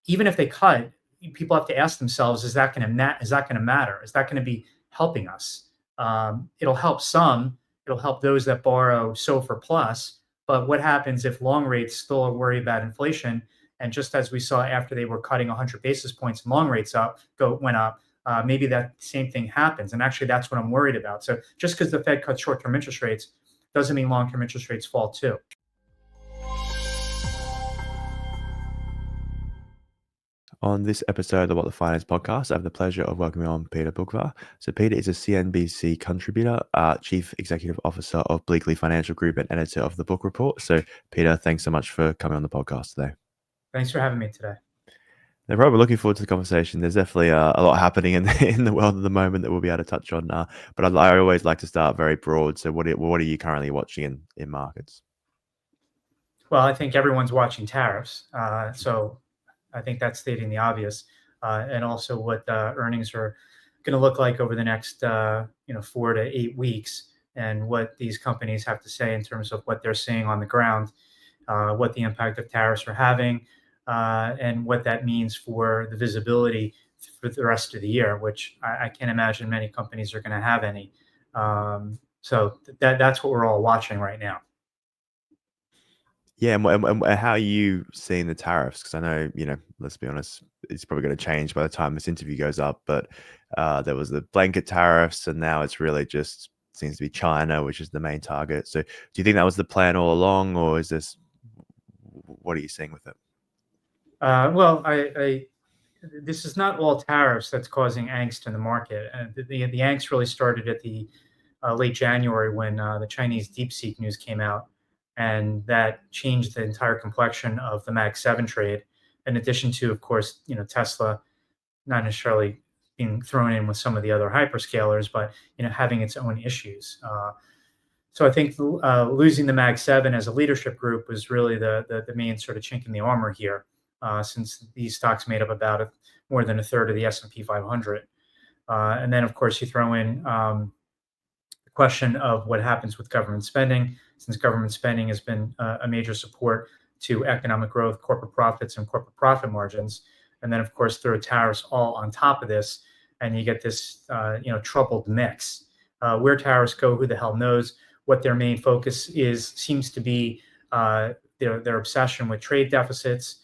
even if they cut, people have to ask themselves, is that going to matter? Is that going to be helping us? It'll help some. It'll help those that borrow SOFR plus. But what happens if long rates still are worried about inflation? And just as we saw after they were cutting 100 basis points and long rates went up, maybe that same thing happens. And actually, that's what I'm worried about. So just because the Fed cuts short-term interest rates doesn't mean long-term interest rates fall too. On this episode of What the Finance podcast, I have the pleasure of welcoming on Peter Boockvar. So Peter is a CNBC contributor, Chief Executive Officer of Bleakley Financial Group and editor of the Boock Report. So Peter, thanks so much for coming on the podcast today. Thanks for having me today. No problem. We're looking forward to the conversation. There's definitely a lot happening in the world at the moment that we'll be able to touch on. But I always like to start very broad. So what are you currently watching in markets? Well, I think everyone's watching tariffs. So I think that's stating the obvious, and also what earnings are going to look like over the next 4 to 8 weeks, and what these companies have to say in terms of what they're seeing on the ground, what the impact of tariffs are having, and what that means for the visibility for the rest of the year, which I can't imagine many companies are going to have any. So that's what we're all watching right now. Yeah, and how are you seeing the tariffs? Because I know, let's be honest, it's probably going to change by the time this interview goes up. But there was the blanket tariffs, and now it's really just seems to be China, which is the main target. So do you think that was the plan all along, or what are you seeing with it? Well, this is not all tariffs that's causing angst in the market. And the angst really started at the late January when the Chinese DeepSeek news came out. And that changed the entire complexion of the Mag 7 trade. In addition to, of course, Tesla not necessarily being thrown in with some of the other hyperscalers, but having its own issues. So I think losing the Mag 7 as a leadership group was really the main sort of chink in the armor here, since these stocks made up about more than a third of the S&P 500. And then, of course, you throw in the question of what happens with government spending, since government spending has been a major support to economic growth, corporate profits, and corporate profit margins. And then, of course, throw tariffs all on top of this, and you get this troubled mix. Where tariffs go, who the hell knows? What their main focus seems to be their obsession with trade deficits,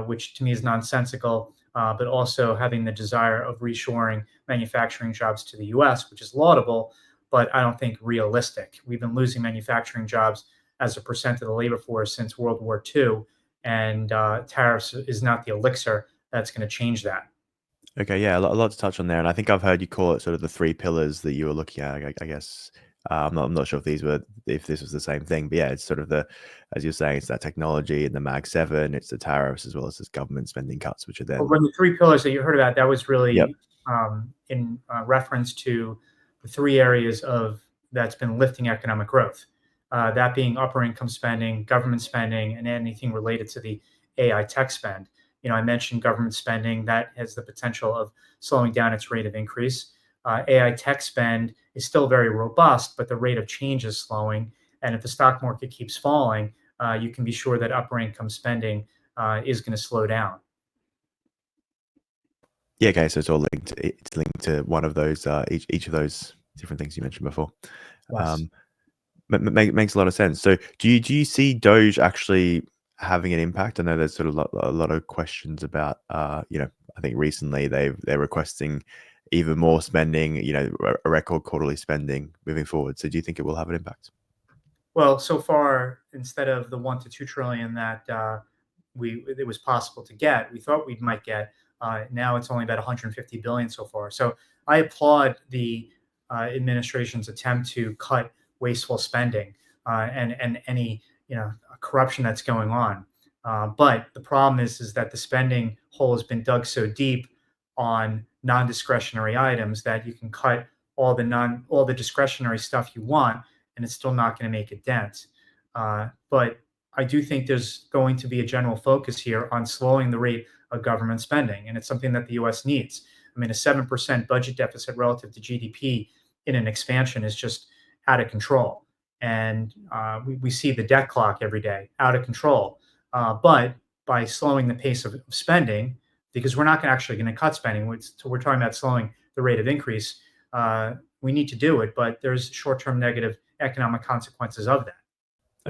which to me is nonsensical, but also having the desire of reshoring manufacturing jobs to the U.S., which is laudable, but I don't think realistic. We've been losing manufacturing jobs as a percent of the labor force since World War II, and tariffs is not the elixir that's going to change that. Okay, yeah, a lot to touch on there, and I think I've heard you call it sort of the three pillars that you were looking at. I guess I'm not sure if this was the same thing, but yeah, it's sort of as you're saying, it's that technology and the Mag 7, it's the tariffs as well as this government spending cuts, which are then. Well, when the three pillars that you heard about, that was really Yep. In reference to the three areas that's been lifting economic growth. That being upper income spending, government spending, and anything related to the AI tech spend. I mentioned government spending that has the potential of slowing down its rate of increase. AI tech spend is still very robust, but the rate of change is slowing. And if the stock market keeps falling, you can be sure that upper income spending is going to slow down. Yeah, okay, so it's all linked. It's linked to one of those, each of those different things you mentioned before. Yes. Makes a lot of sense. So, do you see DOGE actually having an impact? I know there's sort of a lot of questions about, I think recently they're requesting even more spending, a record quarterly spending moving forward. So, do you think it will have an impact? Well, so far, instead of the 1 to 2 trillion that it was possible to get, we thought we might get. Now it's only about 150 billion so far. So I applaud the administration's attempt to cut wasteful spending and any corruption that's going on. But the problem is that the spending hole has been dug so deep on non-discretionary items that you can cut all the discretionary stuff you want, and it's still not going to make a dent. But I do think there's going to be a general focus here on slowing the rate of government spending, and it's something that the U.S. needs. I mean, a 7% budget deficit relative to GDP in an expansion is just out of control. And we see the debt clock every day, out of control. But by slowing the pace of spending, because we're not actually going to cut spending. We're talking about slowing the rate of increase. We need to do it, but there's short-term negative economic consequences of that.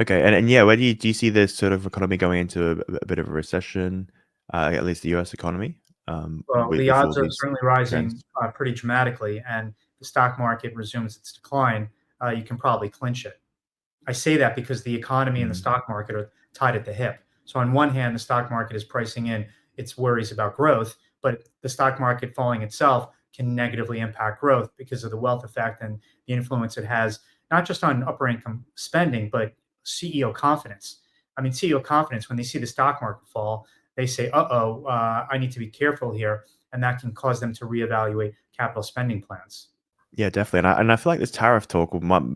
Okay, and yeah, where do you see this sort of economy going into a bit of a recession, at least the U.S. economy, Well, the with all odds are these certainly rising trends? pretty dramatically, and the stock market resumes its decline. You can probably clinch it. I say that because the economy and the Mm. stock market are tied at the hip. So on one hand, the stock market is pricing in its worries about growth, but the stock market falling itself can negatively impact growth because of the wealth effect and the influence it has, not just on upper income spending, but CEO confidence. I mean, CEO confidence, when they see the stock market fall, they say, I need to be careful here. And that can cause them to reevaluate capital spending plans. Yeah, definitely, and I feel like this tariff talk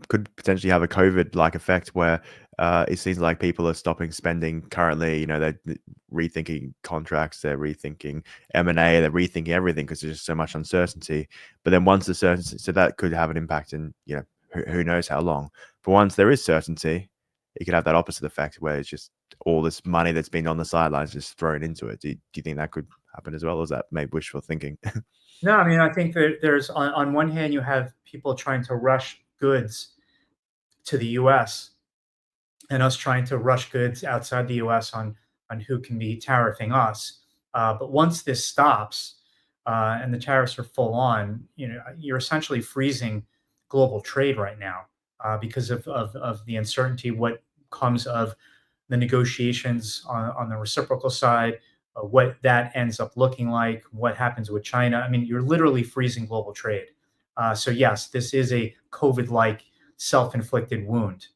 could potentially have a COVID-like effect where it seems like people are stopping spending currently. You know, they're rethinking contracts, they're rethinking M&A, they're rethinking everything because there's just so much uncertainty. But then once the certainty, so that could have an impact in, who knows how long. But once there is certainty, it could have that opposite effect where it's just all this money that's been on the sidelines just thrown into it. Do you think that could happen as well, or is that maybe wishful thinking? No, I mean, I think that there's on one hand, you have people trying to rush goods to the US and us trying to rush goods outside the US on who can be tariffing us. But once this stops and the tariffs are full on, you're essentially freezing global trade right now because of the uncertainty, what comes of the negotiations on the reciprocal side, what that ends up looking like, what happens with China. I mean, you're literally freezing global trade. So yes, this is a COVID-like self-inflicted wound.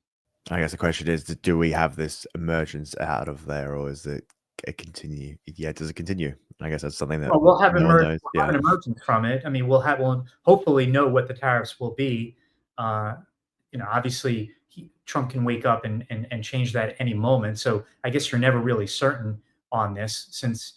I guess the question is, do we have this emergence out of there, or is it a continue? Yeah, does it continue? I guess that's something that Well, no one knows. we'll have Yeah. an emergence from it. I mean, we'll hopefully know what the tariffs will be. Uh, obviously, Trump can wake up and change that at any moment. So I guess you're never really certain on this, since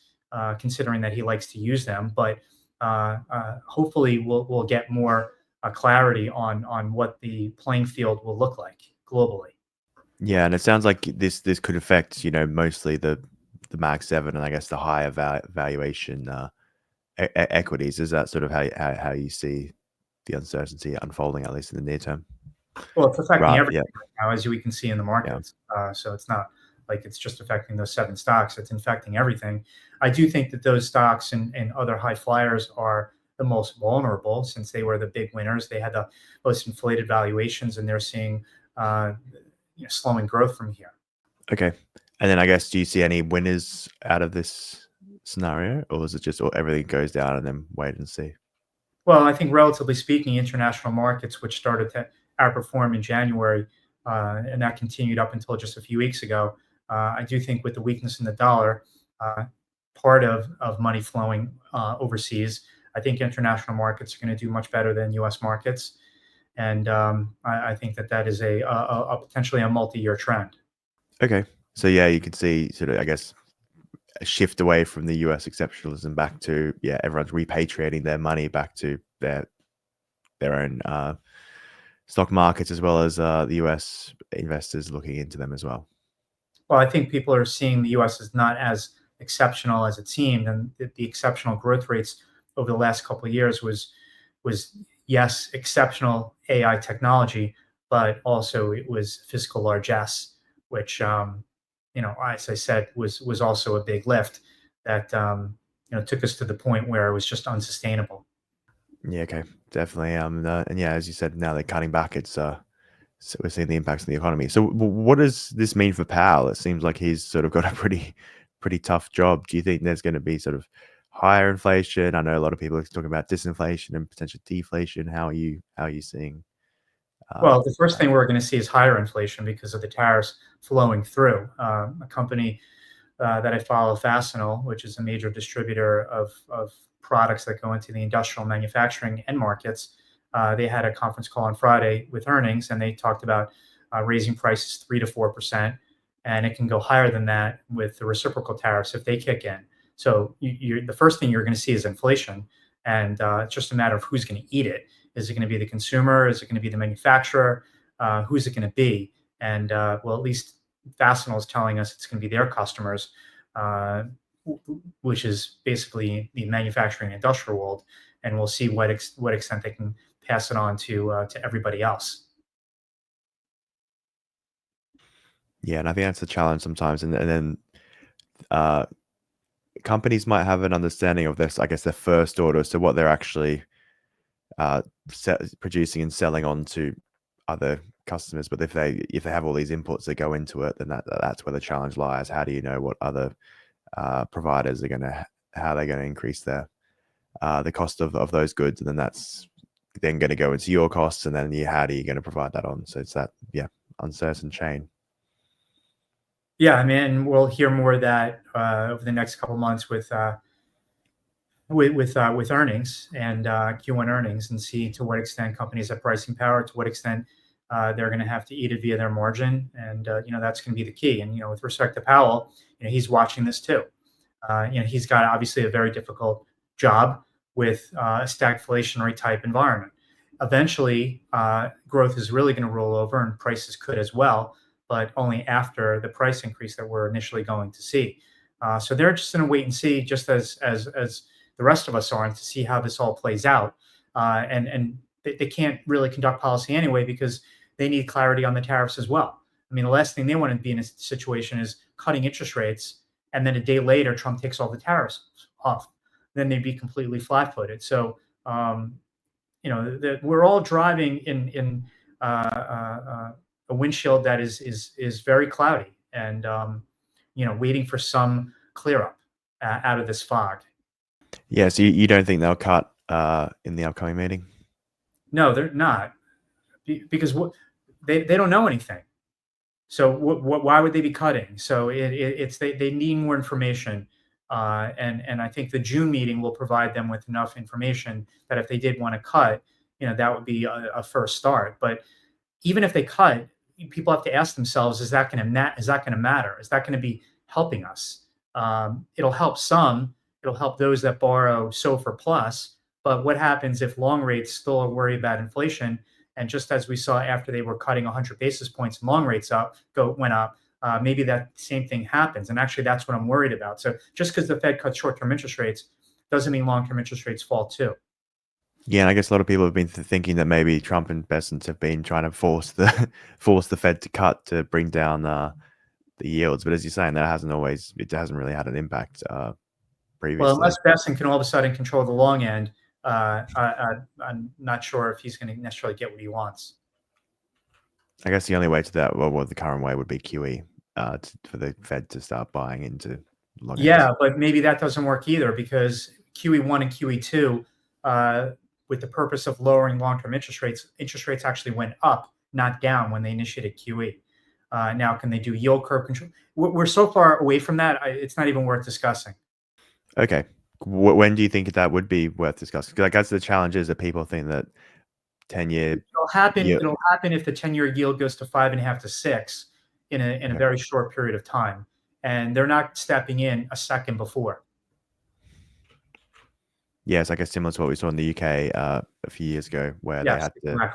considering that he likes to use them. But hopefully, we'll get more clarity on what the playing field will look like globally. Yeah, and it sounds like this could affect, mostly the Mag 7 and I guess the higher valuation equities. Is that sort of how you see the uncertainty unfolding, at least in the near term? Well, it's affecting Right. everything Yeah. right now, as we can see in the Yeah. markets. So it's not like it's just affecting those seven stocks. It's infecting everything. I do think that those stocks and other high flyers are the most vulnerable, since they were the big winners. They had the most inflated valuations, and they're seeing uh, slowing growth from here. Okay. And then I guess, do you see any winners out of this scenario, or is it just everything goes down and then wait and see? Well, I think relatively speaking, international markets, which started to outperform in January, and that continued up until just a few weeks ago. I do think with the weakness in the dollar, uh, part of money flowing overseas, I think international markets are going to do much better than U.S. markets, and I think that is a potentially a multi-year trend. Okay. So yeah, you could see sort of, I guess, a shift away from the US exceptionalism back to, yeah, everyone's repatriating their money back to their own stock markets, as well as the US investors looking into them as well. Well, I think people are seeing the U.S. as not as exceptional as it seemed, and the exceptional growth rates over the last couple of years was yes, exceptional AI technology, but also it was fiscal largesse, which as I said, was also a big lift that took us to the point where it was just unsustainable. Yeah, okay, definitely. And yeah, as you said, now they're cutting back. So we're seeing the impacts on the economy. So what does this mean for Powell? It seems like he's sort of got a pretty tough job. Do you think there's going to be sort of higher inflation? I know a lot of people are talking about disinflation and potential deflation. How are you seeing Well, the first that? thing we're going to see is higher inflation because of the tariffs flowing through. A company that I follow, Fastenal, which is a major distributor of products that go into the industrial manufacturing end markets. They had a conference call on Friday with earnings, and they talked about raising prices 3 to 4%, and it can go higher than that with the reciprocal tariffs if they kick in. So the first thing you're going to see is inflation, and it's just a matter of who's going to eat it. Is it going to be the consumer? Is it going to be the manufacturer? Who's it going to be? And well, at least Fastenal is telling us it's going to be their customers. which is basically the manufacturing industrial world, and we'll see what extent they can pass it on to everybody else. Yeah, and I think that's the challenge sometimes. And then uh, companies might have an understanding of this, I guess, their first order, so what they're actually producing and selling on to other customers. But if they have all these inputs that go into it, then that's where the challenge lies. How do you know what other providers are going to, how they're going to increase their the cost of those goods, and then that's then going to go into your costs, and then how are you going to provide that on? So it's that uncertain chain. Yeah, I mean, we'll hear more of that over the next couple months with earnings and Q1 earnings, and see to what extent companies have pricing power, to what extent they're going to have to eat it via their margin, and that's going to be the key. And with respect to Powell, he's watching this too. He's got obviously a very difficult job with a stagflationary type environment. Eventually, growth is really going to roll over, and prices could as well, but only after the price increase that we're initially going to see. So they're just going to wait and see, just as the rest of us are, and to see how this all plays out. And they can't really conduct policy anyway, because they need clarity on the tariffs as well. I mean, the last thing they want to be in a situation is cutting interest rates, and then a day later, Trump takes all the tariffs off. Then they'd be completely flat-footed. So, we're all driving in a windshield that is very cloudy, and waiting for some clear up out of this fog. Yeah, so you don't think they'll cut in the upcoming meeting? No, they're not, because they don't know anything. So why would they be cutting? So it's they need more information, and I think the June meeting will provide them with enough information that if they did want to cut, that would be a first start. But even if they cut, people have to ask themselves: Is that going to matter? Is that going to be helping us? It'll help some. It'll help those that borrow SOFR plus. But what happens if long rates still are worried about inflation? And just as we saw after they were cutting 100 basis points and long rates went up, maybe that same thing happens. And actually, that's what I'm worried about. So just because the Fed cuts short-term interest rates doesn't mean long-term interest rates fall too. Yeah, and I guess a lot of people have been thinking that maybe Trump investors have been trying to force the Fed to cut to bring down the yields. But as you're saying, it hasn't really had an impact previously. Well, unless Besson can all of a sudden control the long end, I'm not sure if he's going to necessarily get what he wants. I guess the only way to that, well, the current way would be QE for the Fed to start buying into long ends. Yeah, but maybe that doesn't work either, because QE1 and QE2, with the purpose of lowering long-term interest rates actually went up, not down, when they initiated QE. Now, can they do yield curve control? We're so far away from that, it's not even worth discussing. Okay. When do you think that would be worth discussing? Because I guess the challenge is that people think that 10-year... It'll happen if the 10-year yield goes to 5.5 to 6 in a very short period of time, and they're not stepping in a second before. Yes, I guess similar to what we saw in the UK a few years ago, where they had to.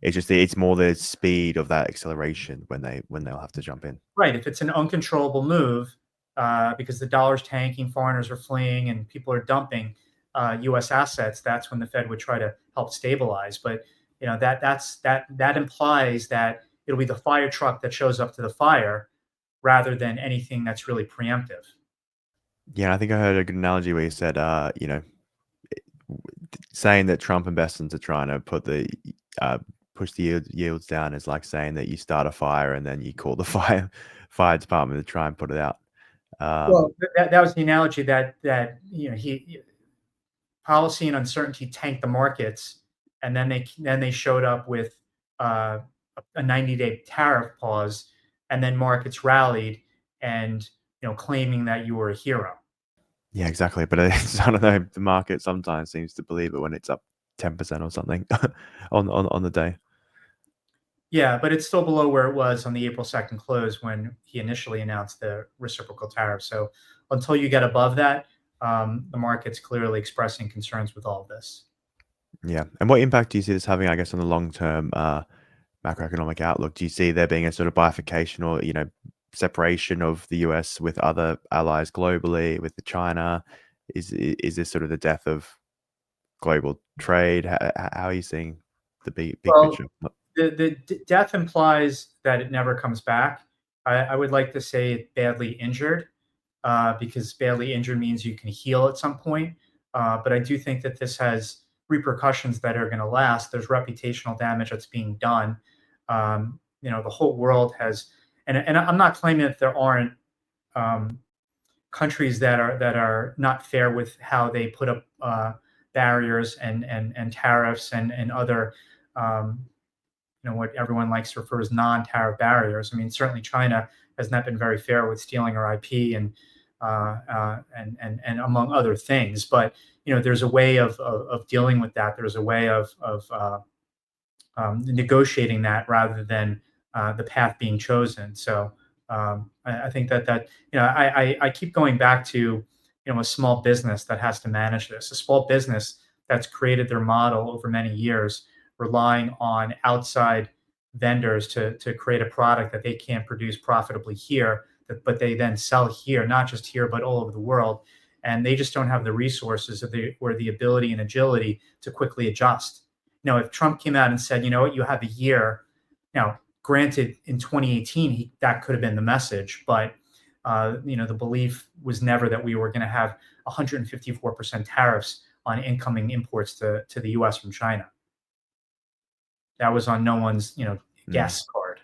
Exactly. It's more the speed of that acceleration when they'll have to jump in. Right. If it's an uncontrollable move, because the dollar's tanking, foreigners are fleeing, and people are dumping U.S. assets, that's when the Fed would try to help stabilize. But that implies that it'll be the fire truck that shows up to the fire, rather than anything that's really preemptive. Yeah, I think I heard a good analogy where you said, saying that Trump investors are trying to push the yields down is like saying that you start a fire and then you call the fire department to try and put it out. Well, that was the analogy that policy and uncertainty tanked the markets, and then they showed up with a 90-day tariff pause, and then markets rallied, and claiming that you were a hero. Yeah, exactly. But it's, I don't know, the market sometimes seems to believe it when it's up 10% or something on the day. Yeah, but it's still below where it was on the April 2nd close when he initially announced the reciprocal tariff. So until you get above that, the market's clearly expressing concerns with all of this. Yeah. And what impact do you see this having, I guess, on the long-term macroeconomic outlook? Do you see there being a sort of bifurcation or, separation of the US with other allies globally, with China? Is this sort of the death of global trade? How are you seeing the big Well, picture? the death implies that it never comes back. I would like to say it badly injured, because badly injured means you can heal at some point. But I do think that this has repercussions that are going to last. There's reputational damage that's being done. The whole world has, and I'm not claiming that there aren't um, countries that are not fair with how they put up barriers and tariffs and other um, what everyone likes to refer as non-tariff barriers. I mean, certainly China has not been very fair with stealing our IP and among other things. But there's a way of dealing with that. There's a way of negotiating that rather than the path being chosen. So I think that I keep going back to a small business that has to manage this, a small business that's created their model over many years, relying on outside vendors to create a product that they can't produce profitably here, but they then sell here, not just here, but all over the world. And they just don't have the resources or the ability and agility to quickly adjust. If Trump came out and said, you know what, you have a year. Now, granted, in 2018, that could have been the message, but the belief was never that we were going to have 154% tariffs on incoming imports to the U.S. from China. That was on no one's guess card.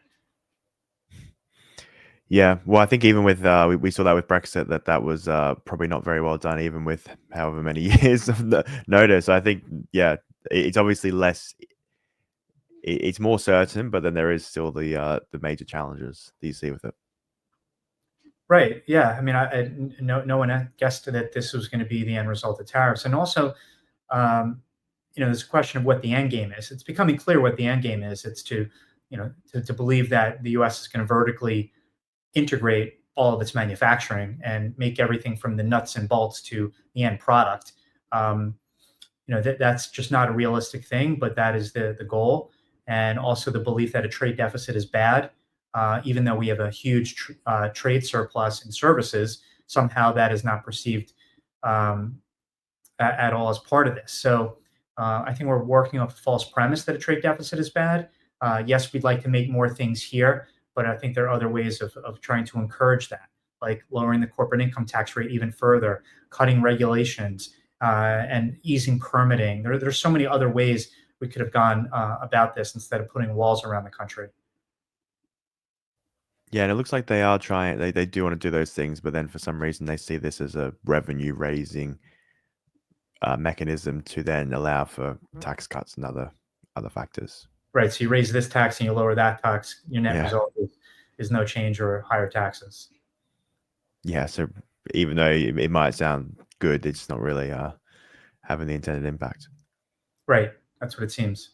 Yeah, well, I think even with we saw that with Brexit, that was probably not very well done, even with however many years of the notice. I think, yeah, it's obviously less. It's more certain, but then there is still the major challenges that you see with it. Right. Yeah. I mean, no one guessed that this was going to be the end result of tariffs, and also, there's a question of what the end game is. It's becoming clear what the end game is. It's to believe that the U.S. is going to vertically integrate all of its manufacturing and make everything from the nuts and bolts to the end product. That's just not a realistic thing, but that is the goal. And also the belief that a trade deficit is bad, even though we have a huge trade surplus in services, somehow that is not perceived at all as part of this. So I think we're working off a false premise that a trade deficit is bad. Yes, we'd like to make more things here, but I think there are other ways of trying to encourage that, like lowering the corporate income tax rate even further, cutting regulations, and easing permitting. There's so many other ways we could have gone about this instead of putting walls around the country. Yeah, and it looks like they are trying. They do want to do those things, but then for some reason they see this as a revenue raising mechanism to then allow for tax cuts and other factors. Right. So you raise this tax and you lower that tax. Your net Yeah. result is no change or higher taxes. Yeah. So even though it might sound good, it's not really having the intended impact. Right. That's what it seems.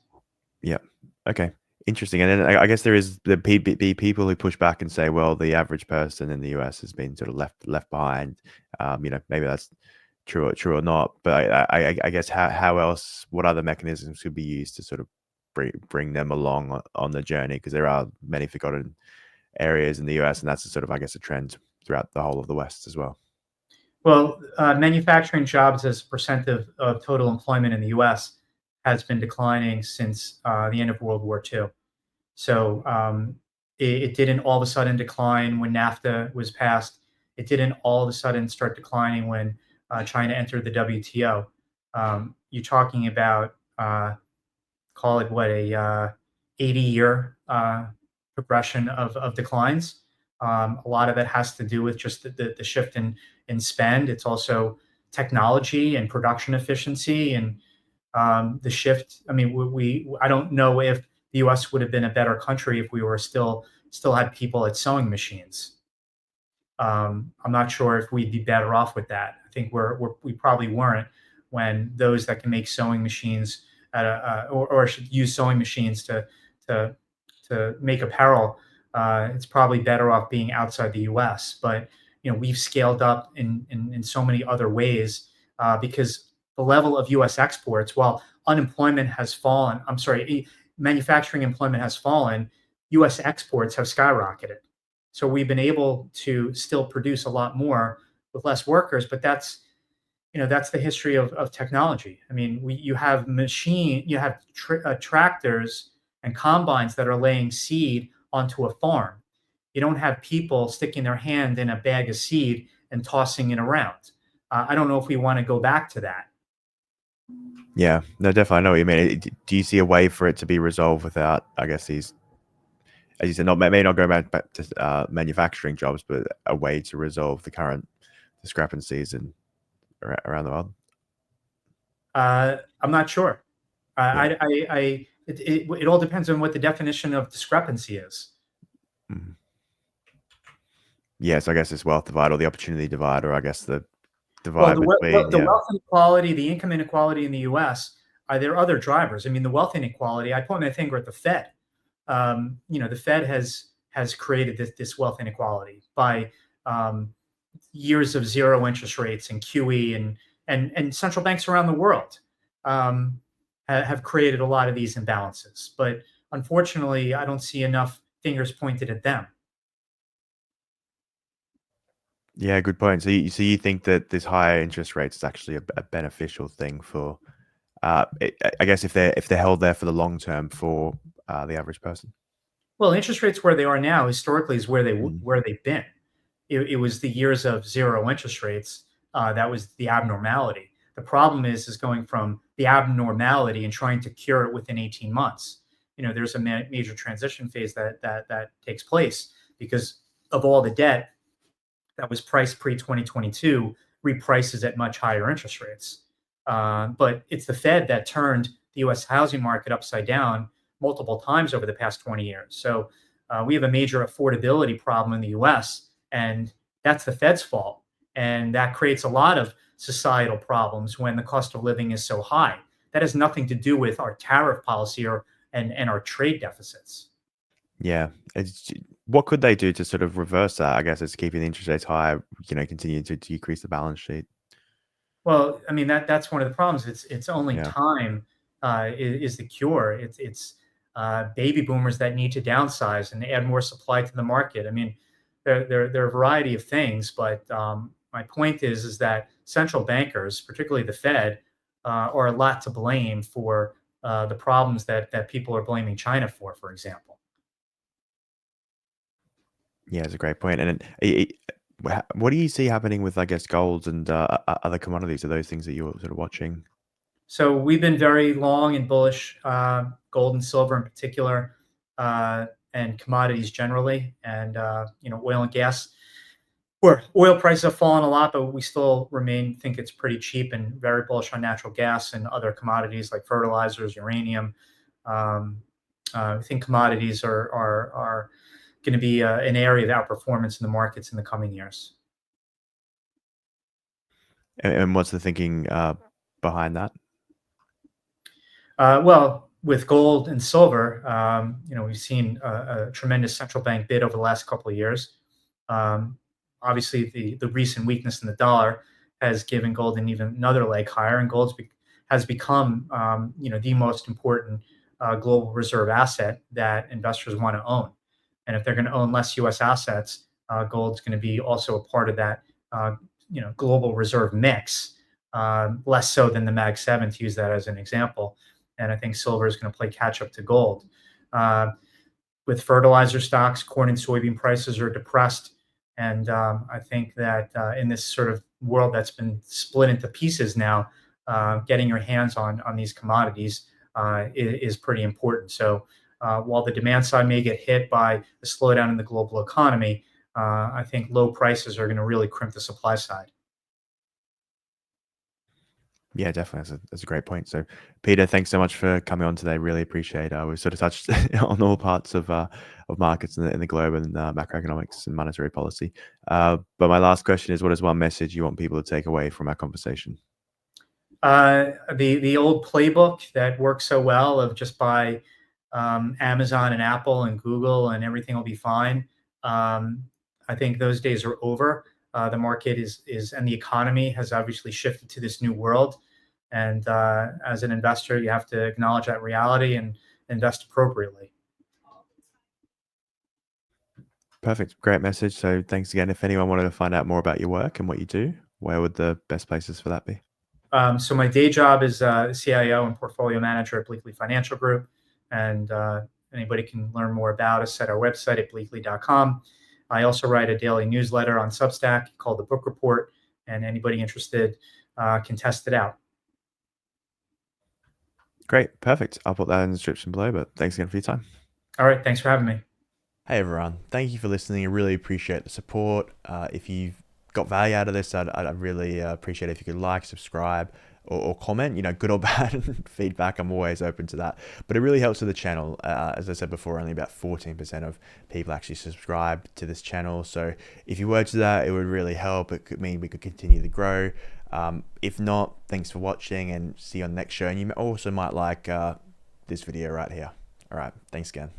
Yeah. Okay. Interesting. And then I guess there is the people who push back and say, well, the average person in the US has been sort of left behind. Maybe that's true or not. But I guess how else? What other mechanisms could be used to sort of bring them along on the journey? Because there are many forgotten areas in the US, and that's a sort of, I guess, a trend throughout the whole of the West as well. Well, manufacturing jobs as a percent of total employment in the U.S. has been declining since the end of World War II. So it didn't all of a sudden decline when NAFTA was passed. It didn't all of a sudden start declining when China entered the WTO. You're talking about call it what, a 80-year progression of declines. A lot of it has to do with just the shift in spend. It's also technology and production efficiency and the shift. I mean, I don't know if the U.S. would have been a better country if we were still had people at sewing machines. I'm not sure if we'd be better off with that. I think we probably weren't, when those that can make sewing machines or should use sewing machines to make apparel, it's probably better off being outside the U.S. But we've scaled up in so many other ways because the level of U.S. exports, while unemployment has fallen, manufacturing employment has fallen, U.S. exports have skyrocketed. So we've been able to still produce a lot more with less workers, but that's that's the history of technology. I mean, you have tractors and combines that are laying seed onto a farm. You don't have people sticking their hand in a bag of seed and tossing it around. I don't know if we want to go back to that. Yeah, no, definitely. I know what you mean. Do you see a way for it to be resolved without, I guess, these, as you said, may not go back to manufacturing jobs, but a way to resolve the current discrepancies around the world? I'm not sure. Yeah. It all depends on what the definition of discrepancy is. Mhm. Yes, I guess it's wealth divide or the opportunity divide, or I guess the Well, divide between, the yeah. wealth inequality, the income inequality in the U.S. There are other drivers. I mean, the wealth inequality. I point my finger at the Fed. The Fed has created this wealth inequality by um, years of zero interest rates and QE and central banks around the world um, have created a lot of these imbalances. But unfortunately, I don't see enough fingers pointed at them. Yeah, good point. So you think that this higher interest rates is actually a beneficial thing for, I guess if they're held there for the long term for the average person? Well, interest rates where they are now historically is Mm. where they've been. It was the years of zero interest rates that was the abnormality. The problem is going from the abnormality and trying to cure it within 18 months. There's a major transition phase that takes place because of all the debt that was priced pre 2022 reprices at much higher interest rates. But it's the Fed that turned the U.S. housing market upside down multiple times over the past 20 years. So we have a major affordability problem in the U.S., and that's the Fed's fault. And that creates a lot of societal problems when the cost of living is so high. That has nothing to do with our tariff policy and our trade deficits. Yeah. What could they do to sort of reverse that? I guess it's keeping the interest rates high, continue to decrease the balance sheet. Well, I mean that's one of the problems. It's only Yeah. time is the cure. It's baby boomers that need to downsize and add more supply to the market. I mean, there are a variety of things, but my point is that central bankers, particularly the Fed, are a lot to blame for the problems that people are blaming China for example. Yeah, it's a great point. And what do you see happening with, I guess, gold and other commodities? Are those things that you're sort of watching? So we've been very long and bullish, gold and silver in particular, and commodities generally, and oil and gas. Where oil prices have fallen a lot, but we still think it's pretty cheap, and very bullish on natural gas and other commodities like fertilizers, uranium. Um, I think commodities are going to be an area of outperformance in the markets in the coming years. And what's the thinking behind that? Well, with gold and silver, we've seen a tremendous central bank bid over the last couple of years. Obviously, the recent weakness in the dollar has given gold an even another leg higher, and has become, the most important global reserve asset that investors want to own. And if they're going to own less U.S. assets, gold's going to be also a part of that, global reserve mix. Less so than the Mag 7, to use that as an example. And I think silver is going to play catch up to gold. Uh, with fertilizer stocks, corn and soybean prices are depressed, and I think that in this sort of world that's been split into pieces now, getting your hands on these commodities is pretty important. So while the demand side may get hit by the slowdown in the global economy, I think low prices are going to really crimp the supply side. Yeah, definitely. That's a great point. So, Peter, thanks so much for coming on today. Really appreciate. We've sort of touched on all parts of markets in the globe and macroeconomics and monetary policy. But my last question is, what is one message you want people to take away from our conversation? The old playbook that works so well of just buy Amazon and Apple and Google and everything will be fine. Um, I think those days are over. The market is and the economy has obviously shifted to this new world. And as an investor, you have to acknowledge that reality and invest appropriately. Perfect. Great message. So thanks again. If anyone wanted to find out more about your work and what you do, where would the best places for that be? So my day job is CIO and portfolio manager at Bleakley Financial Group, and anybody can learn more about us at our website at bleakley.com. I also write a daily newsletter on Substack called the Boock Report, and anybody interested can test it out. Great. Perfect. I'll put that in the description below, but thanks again for your time. All right, thanks for having me. Hey everyone, thank you for listening. I really appreciate the support. If you've got value out of this, I'd really appreciate it if you could like, subscribe, or comment, good or bad feedback. I'm always open to that, but it really helps with the channel. As I said before, only about 14% of people actually subscribe to this channel. So if you were to that, it would really help. It could mean we could continue to grow. If not, thanks for watching and see you on the next show. And you also might like this video right here. All right, thanks again.